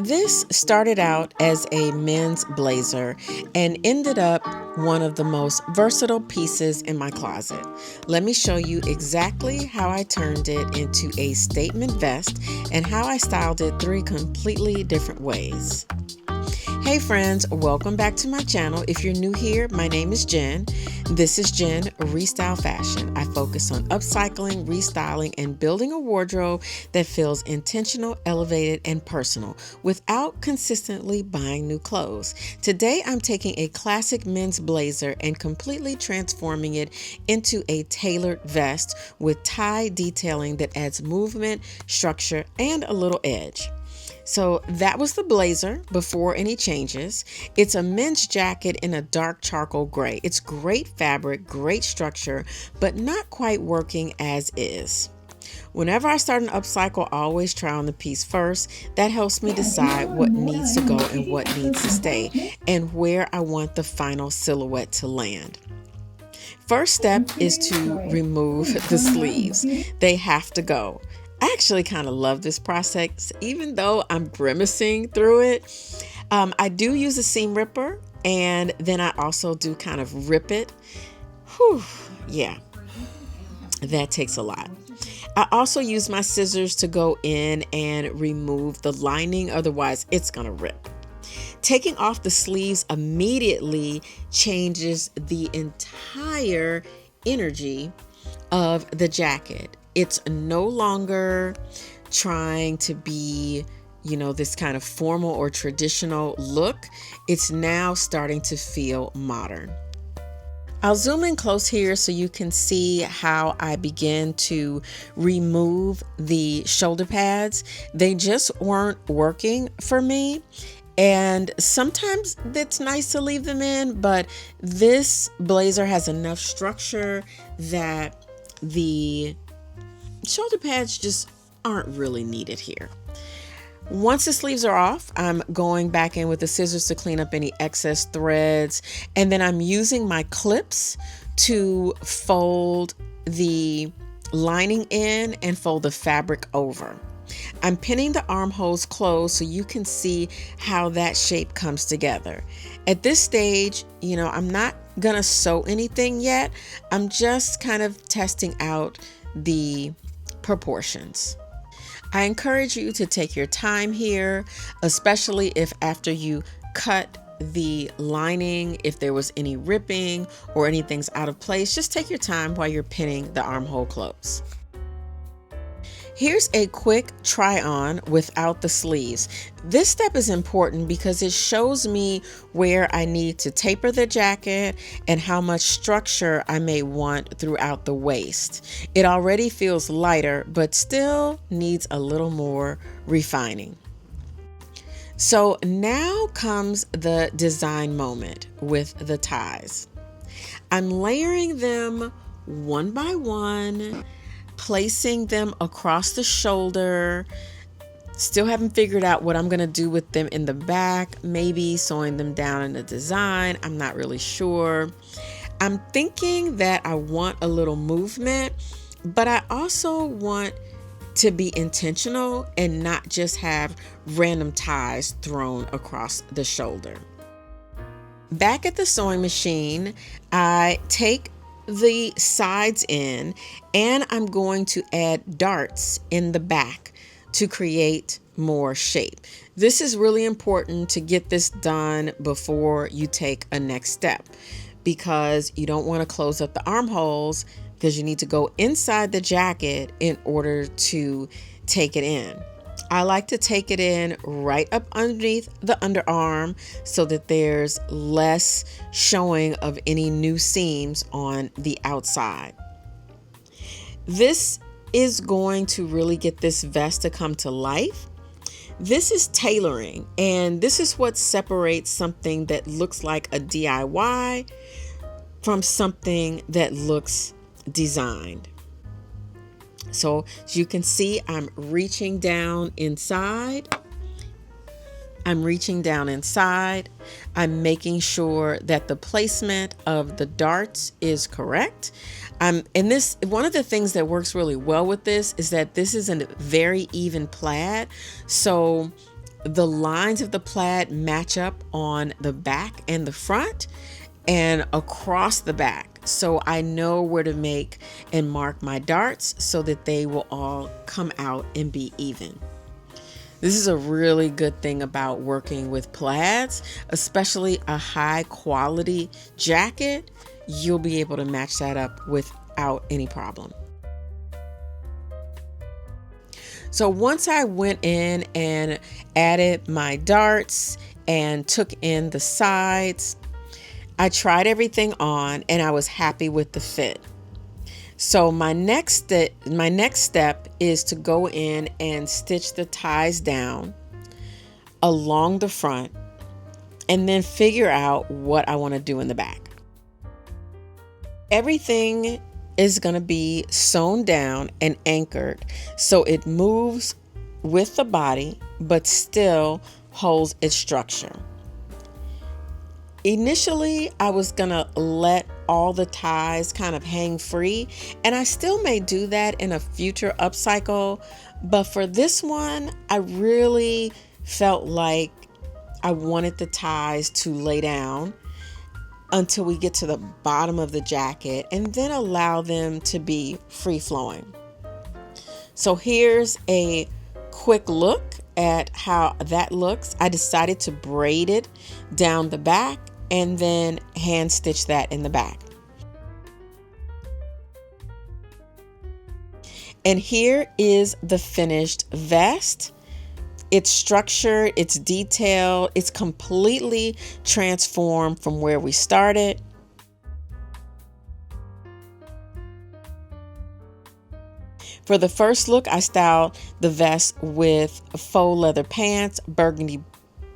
This started out as a men's blazer and ended up one of the most versatile pieces in my closet. Let me show you exactly how I turned it into a statement vest and how I styled it three completely different ways. Hey friends, welcome back to my channel. If you're new here, my name is Jen. This is Jen Restyle Fashion. I focus on upcycling, restyling, and building a wardrobe that feels intentional, elevated, and personal without consistently buying new clothes. Today, I'm taking a classic men's blazer and completely transforming it into a tailored vest with tie detailing that adds movement, structure, and a little edge. So that was the blazer before any changes. It's a men's jacket in a dark charcoal gray. It's great fabric, great structure, but not quite working as is. Whenever I start an upcycle, I always try on the piece first. That helps me decide what needs to go and what needs to stay, and where I want the final silhouette to land. First step is to remove the sleeves. They have to go. I actually kind of love this process, even though I'm grimacing through it. I do use a seam ripper, and then I also do kind of rip it. Whew, yeah, that takes a lot. I also use my scissors to go in and remove the lining, otherwise it's gonna rip. Taking off the sleeves immediately changes the entire energy of the jacket. It's no longer trying to be, this kind of formal or traditional look. It's now starting to feel modern. I'll zoom in close here so you can see how I begin to remove the shoulder pads. They just weren't working for me. And sometimes it's nice to leave them in, but this blazer has enough structure that the shoulder pads just aren't really needed here. Once the sleeves are off, I'm going back in with the scissors to clean up any excess threads, and then I'm using my clips to fold the lining in and fold the fabric over. I'm pinning the armholes closed so you can see how that shape comes together. At this stage, I'm not gonna sew anything yet. I'm just kind of testing out the proportions. I encourage you to take your time here, especially if after you cut the lining, if there was any ripping or anything's out of place, just take your time while you're pinning the armhole close. Here's a quick try on without the sleeves. This step is important because it shows me where I need to taper the jacket and how much structure I may want throughout the waist. It already feels lighter, but still needs a little more refining. So now comes the design moment with the ties. I'm layering them one by one, placing them across the shoulder. Still haven't figured out what I'm going to do with them in the back, maybe sewing them down in the design. I'm not really sure. I'm thinking that I want a little movement, but I also want to be intentional and not just have random ties thrown across the shoulder. Back at the sewing machine, I take the sides in, and I'm going to add darts in the back to create more shape. This is really important to get this done before you take a next step, because you don't want to close up the armholes, because you need to go inside the jacket in order to take it in. I like to take it in right up underneath the underarm so that there's less showing of any new seams on the outside. This is going to really get this vest to come to life. This is tailoring, and this is what separates something that looks like a DIY from something that looks designed. So as you can see, I'm reaching down inside. I'm making sure that the placement of the darts is correct. And one of the things that works really well with this is that this is a very even plaid. So the lines of the plaid match up on the back and the front and across the back. So I know where to make and mark my darts so that they will all come out and be even. This is a really good thing about working with plaids, especially a high quality jacket. You'll be able to match that up without any problem. So once I went in and added my darts and took in the sides, I tried everything on and I was happy with the fit. So my next step is to go in and stitch the ties down along the front and then figure out what I want to do in the back. Everything is going to be sewn down and anchored so it moves with the body but still holds its structure. Initially, I was going to let all the ties kind of hang free, and I still may do that in a future upcycle, but for this one, I really felt like I wanted the ties to lay down until we get to the bottom of the jacket and then allow them to be free flowing. So here's a quick look at how that looks. I decided to braid it down the back and then hand stitch that in the back. And here is the finished vest. It's structured, it's detailed, it's completely transformed from where we started. For the first look, I styled the vest with faux leather pants, burgundy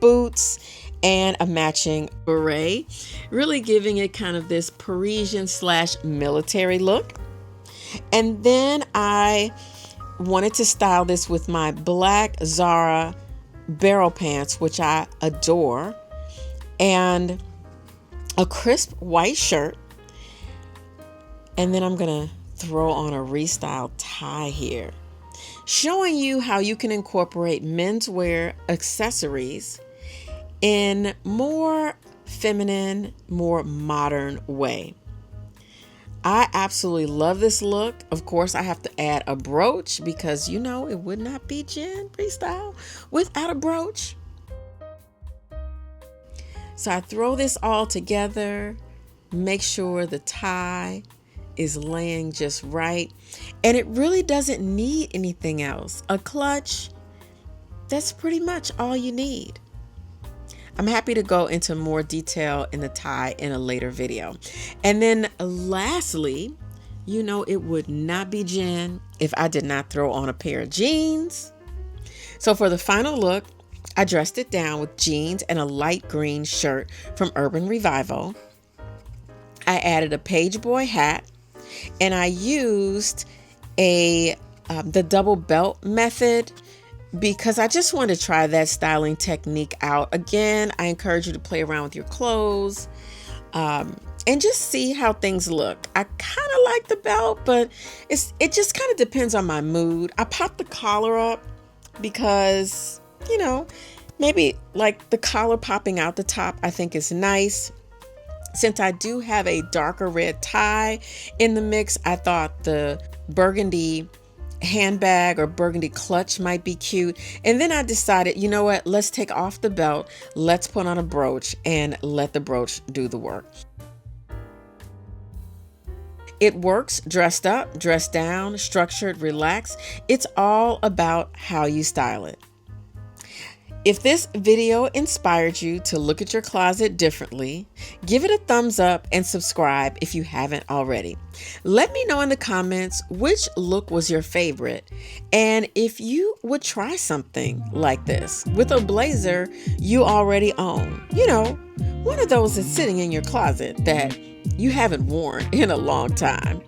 boots, and a matching beret, really giving it kind of this Parisian/military look. And then I wanted to style this with my black Zara barrel pants, which I adore, and a crisp white shirt. And then I'm gonna throw on a Restyle tie here, showing you how you can incorporate menswear accessories in more feminine, more modern way. I absolutely love this look. Of course, I have to add a brooch because you know it would not be Jen Restyle without a brooch. So I throw this all together, make sure the tie is laying just right, and it really doesn't need anything else. A clutch, that's pretty much all you need. I'm happy to go into more detail in the tie in a later video. And then lastly, you know it would not be Jen if I did not throw on a pair of jeans. So for the final look, I dressed it down with jeans and a light green shirt from Urban Revival. I added a page boy hat and I used the double belt method because I just wanted to try that styling technique out. Again, I encourage you to play around with your clothes and just see how things look. I kind of like the belt, but it just kind of depends on my mood. I popped the collar up because, you know, maybe like the collar popping out the top I think is nice. Since I do have a darker red tie in the mix, I thought the burgundy handbag or burgundy clutch might be cute. And then I decided, you know what, let's take off the belt, let's put on a brooch and let the brooch do the work. It works dressed up, dressed down, structured, relaxed. It's all about how you style it. If this video inspired you to look at your closet differently, give it a thumbs up and subscribe if you haven't already. Let me know in the comments which look was your favorite and if you would try something like this with a blazer you already own. You know, one of those that's sitting in your closet that you haven't worn in a long time.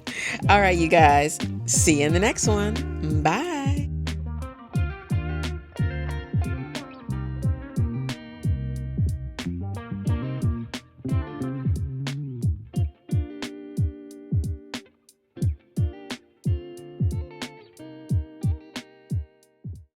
All right, you guys, see you in the next one. Bye.